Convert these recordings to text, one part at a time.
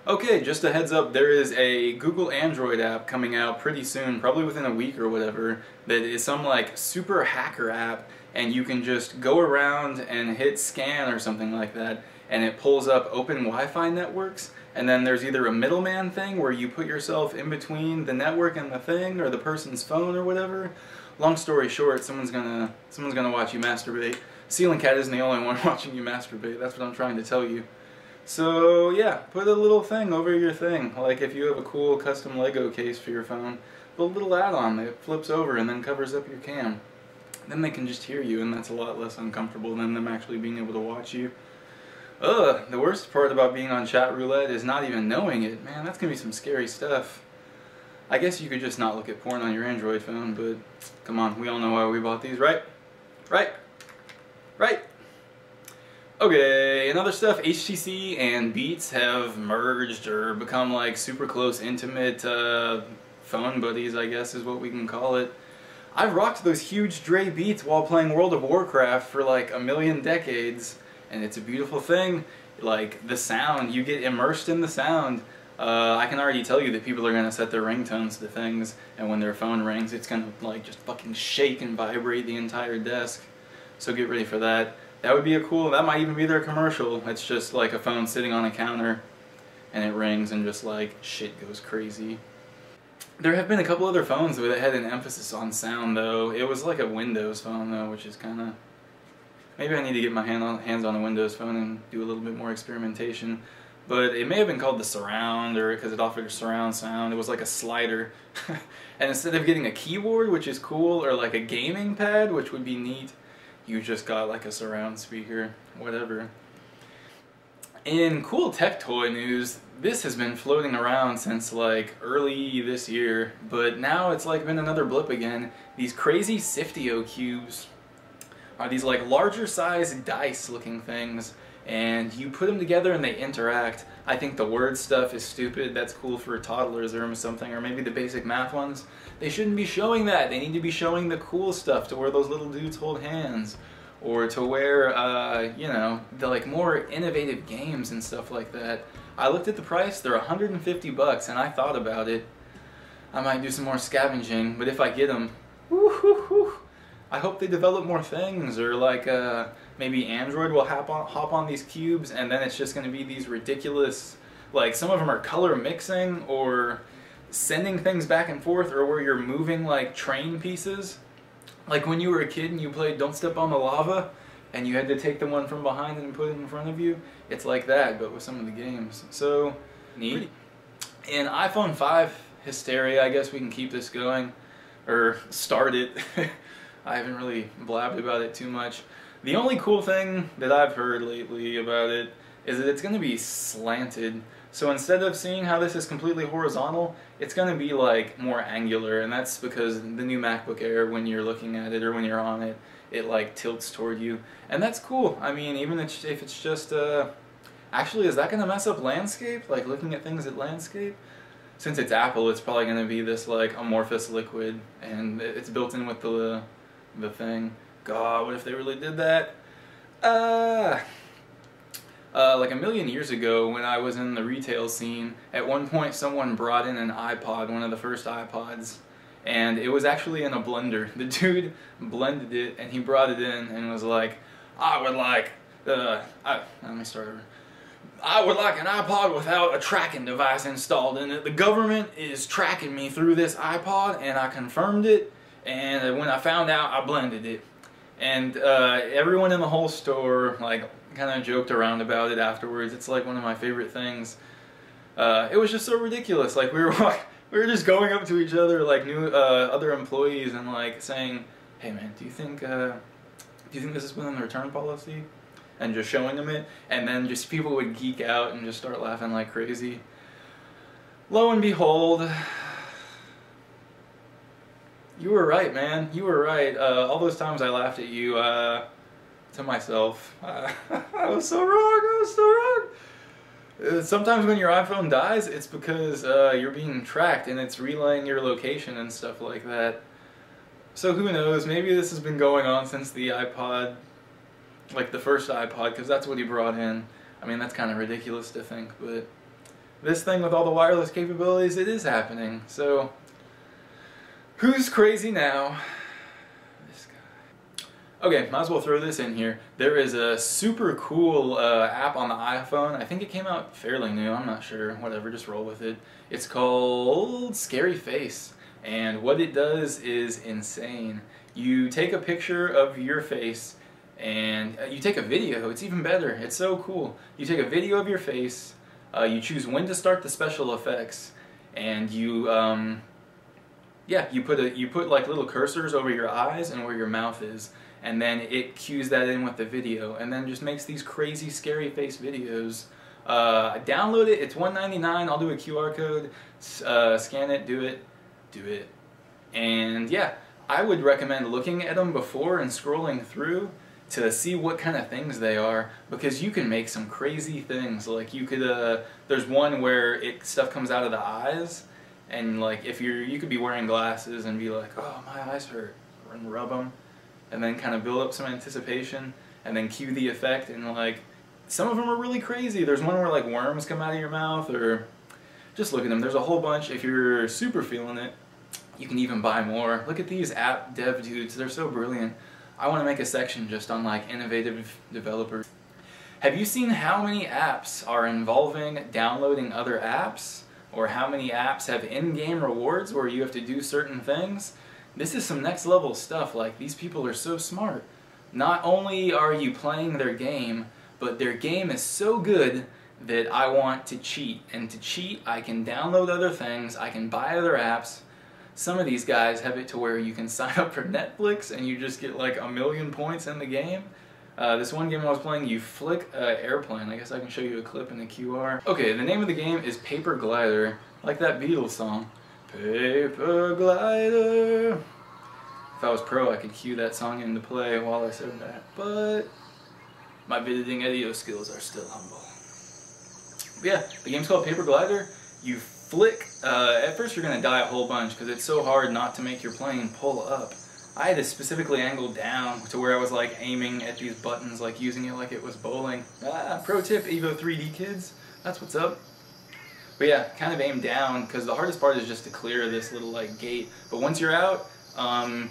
Okay, just a heads up, there is a Google Android app coming out pretty soon, probably within a week or whatever, that is some like super hacker app, and you can just go around and hit scan or something like that, and it pulls up open Wi-Fi networks, and then there's either a middleman thing where you put yourself in between the network and the thing, or the person's phone or whatever. Long story short, someone's gonna watch you masturbate. Ceiling Cat isn't the only one watching you masturbate, that's what I'm trying to tell you. So yeah, put a little thing over your thing, like if you have a cool custom Lego case for your phone, put a little add-on that flips over and then covers up your cam. Then they can just hear you, and that's a lot less uncomfortable than them actually being able to watch you. Ugh, the worst part about being on chat roulette is not even knowing it. Man, that's gonna be some scary stuff. I guess you could just not look at porn on your Android phone, but come on, we all know why we bought these, right? Right? Right? Okay, and other stuff, HTC and Beats have merged or become like super close, intimate phone buddies, I guess is what we can call it. I've rocked those huge Dre Beats while playing World of Warcraft for like a million decades, and it's a beautiful thing. Like, the sound, you get immersed in the sound. I can already tell you that people are going to set their ringtones to things, and when their phone rings, it's going to like just fucking shake and vibrate the entire desk. So get ready for that. That would be a cool, that might even be their commercial. It's just like a phone sitting on a counter and it rings and just like shit goes crazy. There have been a couple other phones that had an emphasis on sound though. It was like a Windows phone though, which is kinda... Maybe I need to get my hands on a Windows phone and do a little bit more experimentation. But it may have been called the Surround, or because it offered surround sound. It was like a slider. And instead of getting a keyboard, which is cool, or like a gaming pad, which would be neat, you just got like a surround speaker, whatever. In cool tech toy news, this has been floating around since like early this year, but now it's like been another blip again. These crazy Siftio cubes are these like larger size dice looking things, and you put them together and they interact. I think the word stuff is stupid. That's cool for toddlers or something, or maybe the basic math ones. They shouldn't be showing that. They need to be showing the cool stuff, to where those little dudes hold hands, or to where, you know, the like more innovative games and stuff like that. I looked at the price, they're 150 bucks, and I thought about it. I might do some more scavenging, but if I get them, woo-hoo-hoo, I hope they develop more things, or like maybe Android will hop on these cubes, and then it's just going to be these ridiculous, like some of them are color mixing or sending things back and forth, or where you're moving like train pieces. Like when you were a kid and you played Don't Step on the Lava and you had to take the one from behind and put it in front of you. It's like that, but with some of the games. So neat. In iPhone 5 hysteria, I guess we can keep this going, or start it. I haven't really blabbed about it too much. The only cool thing that I've heard lately about it is that it's going to be slanted. So instead of seeing how this is completely horizontal, it's going to be like more angular, and that's because the new MacBook Air, when you're looking at it or when you're on it, it like tilts toward you. And that's cool. I mean, even if it's just, actually, is that going to mess up landscape? Like looking at things at landscape? Since it's Apple, it's probably going to be this like amorphous liquid, and it's built in with the thing. God, what if they really did that? Like a million years ago, when I was in the retail scene, at one point someone brought in an iPod, one of the first iPods, and it was actually in a blender. The dude blended it, and he brought it in and was like, I would like, let me start over. I would like an iPod without a tracking device installed in it. The government is tracking me through this iPod, and I confirmed it, and when I found out, I blended it. And everyone in the whole store like kind of joked around about it afterwards. It's like one of my favorite things. It was just so ridiculous. Like we were just going up to each other, like new other employees, and like saying, "Hey man, do you think this is within the return policy?" And just showing them it, and then just people would geek out and just start laughing like crazy. Lo and behold, you were right, man. You were right. All those times I laughed at you, to myself. I was so wrong. I was so wrong. Sometimes when your iPhone dies, it's because you're being tracked and it's relaying your location and stuff like that. So who knows, maybe this has been going on since the iPod, like the first iPod, because that's what he brought in. I mean, that's kind of ridiculous to think, but this thing with all the wireless capabilities, it is happening. So who's crazy now? This guy. Okay, might as well throw this in here. There is a super cool app on the iPhone. I think it came out fairly new, I'm not sure. Whatever, just roll with it. It's called Scary Face. And what it does is insane. You take a picture of your face and you take a video. It's even better. It's so cool. You take a video of your face, you choose when to start the special effects, and you put like little cursors over your eyes and where your mouth is, and then it cues that in with the video, and then just makes these crazy scary face videos. Download it. It's $1.99. I'll do a QR code. Scan it. Do it. And yeah, I would recommend looking at them before and scrolling through to see what kind of things they are, because you can make some crazy things. Like you could, there's one where stuff comes out of the eyes, and like if you could be wearing glasses and be like, oh, my eyes hurt, and rub them, and then kind of build up some anticipation, and then cue the effect, and like some of them are really crazy. There's one where like worms come out of your mouth, or just look at them. There's a whole bunch. If you're super feeling it, you can even buy more. Look at these app dev dudes. They're so brilliant. I want to make a section just on like innovative developers. Have you seen how many apps are involving downloading other apps? Or how many apps have in-game rewards where you have to do certain things? This is some next level stuff. Like, these people are so smart. Not only are you playing their game, but their game is so good that I want to cheat. And to cheat, I can download other things, I can buy other apps. Some of these guys have it to where you can sign up for Netflix and you just get like 1,000,000 points in the game. This one game I was playing, you flick an airplane. I guess I can show you a clip in the QR. Okay, the name of the game is Paper Glider, like that Beatles song. Paper Glider. If I was pro, I could cue that song into play while I said that, but my editing audio skills are still humble. But yeah, the game's called Paper Glider. You flick, at first you're going to die a whole bunch because it's so hard not to make your plane pull up. I had to specifically angle down to where I was like aiming at these buttons, like using it like it was bowling. Pro tip, Evo 3D kids, that's what's up. But yeah, kind of aim down, because the hardest part is just to clear this little like gate. But once you're out,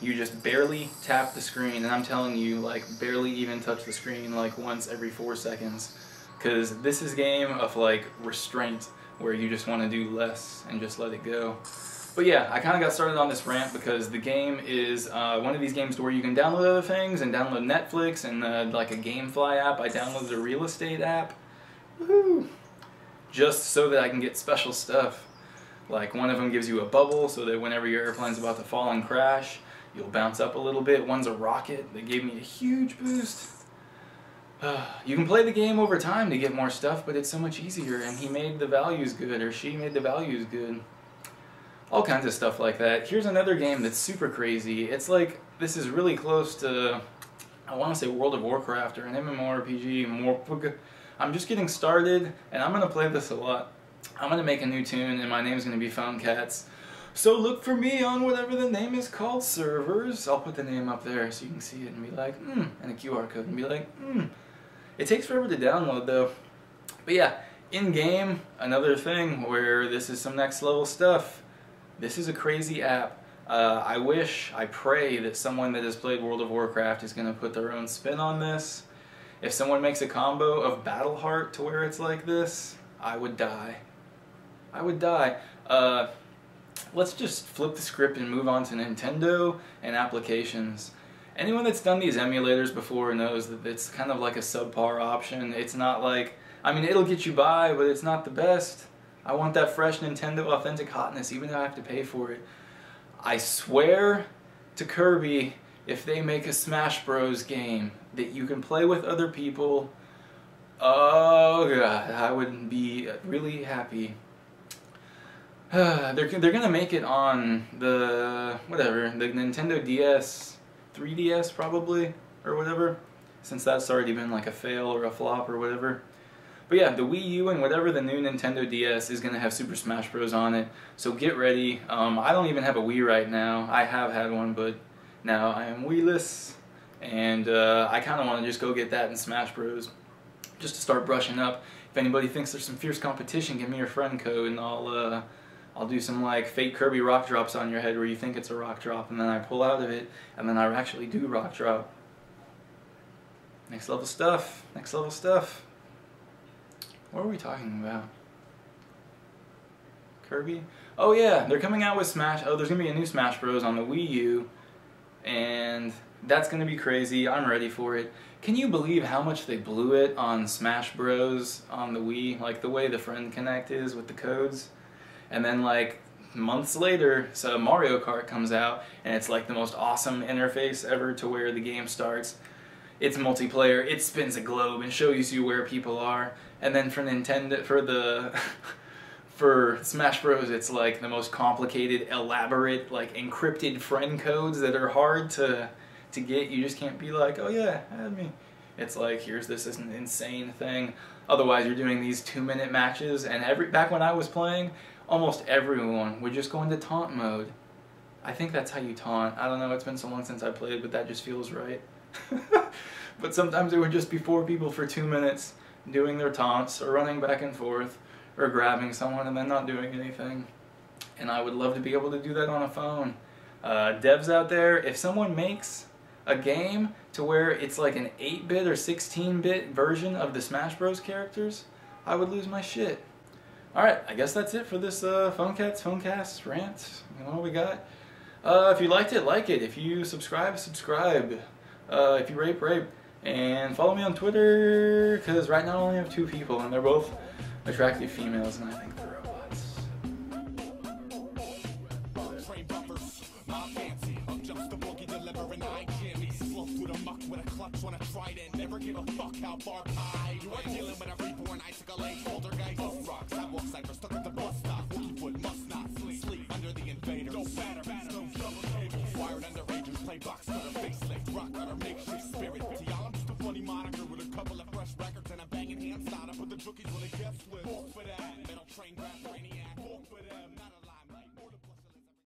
you just barely tap the screen, and I'm telling you, like barely even touch the screen like once every 4 seconds. Because this is a game of like restraint, where you just want to do less and just let it go. But yeah, I kind of got started on this rant because the game is one of these games where you can download other things and download Netflix and like a GameFly app. I downloaded a real estate app. Woohoo! Just so that I can get special stuff. Like one of them gives you a bubble so that whenever your airplane's about to fall and crash, you'll bounce up a little bit. One's a rocket that gave me a huge boost. You can play the game over time to get more stuff, but it's so much easier, and he made the values good, or she made the values good. All kinds of stuff like that. Here's another game that's super crazy. It's like, this is really close to, I want to say World of Warcraft or an MMORPG. I'm just getting started, and I'm going to play this a lot. I'm going to make a new tune, and my name's going to be Phone Cats. So look for me on whatever the name is called servers. I'll put the name up there so you can see it and be like, and a QR code and be like, It takes forever to download though. But yeah, in-game, another thing where this is some next level stuff. This is a crazy app. I pray that someone that has played World of Warcraft is going to put their own spin on this. If someone makes a combo of Battleheart to where it's like this, I would die. I would die. Let's just flip the script and move on to Nintendo and applications. Anyone that's done these emulators before knows that it's kind of like a subpar option. It's not like, I mean, it'll get you by, but it's not the best. I want that fresh Nintendo authentic hotness, even though I have to pay for it. I swear to Kirby, if they make a Smash Bros. Game that you can play with other people, oh god, I would be really happy. They're gonna make it on the, whatever, the Nintendo DS, 3DS probably, or whatever, since that's already been like a fail or a flop or whatever. But yeah, the Wii U and whatever the new Nintendo DS is gonna have Super Smash Bros. On it, so get ready. I don't even have a Wii right now. I have had one, but Now I am Wiiless, and I kind of want to just go get that in Smash Bros. Just to start brushing up. If anybody thinks there's some fierce competition, give me your friend code, and I'll do some like fake Kirby rock drops on your head where you think it's a rock drop, and then I pull out of it, and then I actually do rock drop. Next level stuff. Next level stuff. What are we talking about? Kirby? Oh yeah, they're coming out with Smash. Oh, there's gonna be a new Smash Bros. On the Wii U, and that's gonna be crazy. I'm ready for it. Can you believe how much they blew it on Smash Bros. On the Wii? Like the way the Friend Connect is with the codes. And then like months later, so Mario Kart comes out, and it's like the most awesome interface ever to where the game starts. It's multiplayer, it spins a globe and shows you where people are. And then for Nintendo, for Smash Bros, it's like the most complicated, elaborate, like encrypted friend codes that are hard to get. You just can't be like, oh yeah, add me. It's like, here's this insane thing. Otherwise, you're doing these 2-minute matches, and back when I was playing, almost everyone would just go into taunt mode. I think that's how you taunt. I don't know, it's been so long since I played, but that just feels right. But sometimes it would just be 4 people for 2 minutes doing their taunts, or running back and forth, or grabbing someone and then not doing anything. And I would love to be able to do that on a phone. Devs out there, if someone makes a game to where it's like an 8-bit or 16-bit version of the Smash Bros. Characters, I would lose my shit. Alright, I guess that's it for this Phonecast rant. You know what we got? If you liked it, like it. If you subscribe. If you rape. And follow me on Twitter, because right now I only have 2 people, and they're both attractive females, and I think they're robots. Never give a fuck how far pie. You are dealing with a reborn icicle age poltergeist. Rocks, I walk cypher stuck at the bus stop. Wookie must not sleep under the invader. Go batter, no double cables. Wired underagers, play box, got a facelift. Rock got a makeshift spirit. To y'all, I'm just a funny moniker with a couple of fresh records and a banging hand style. I put the jookies when they guess.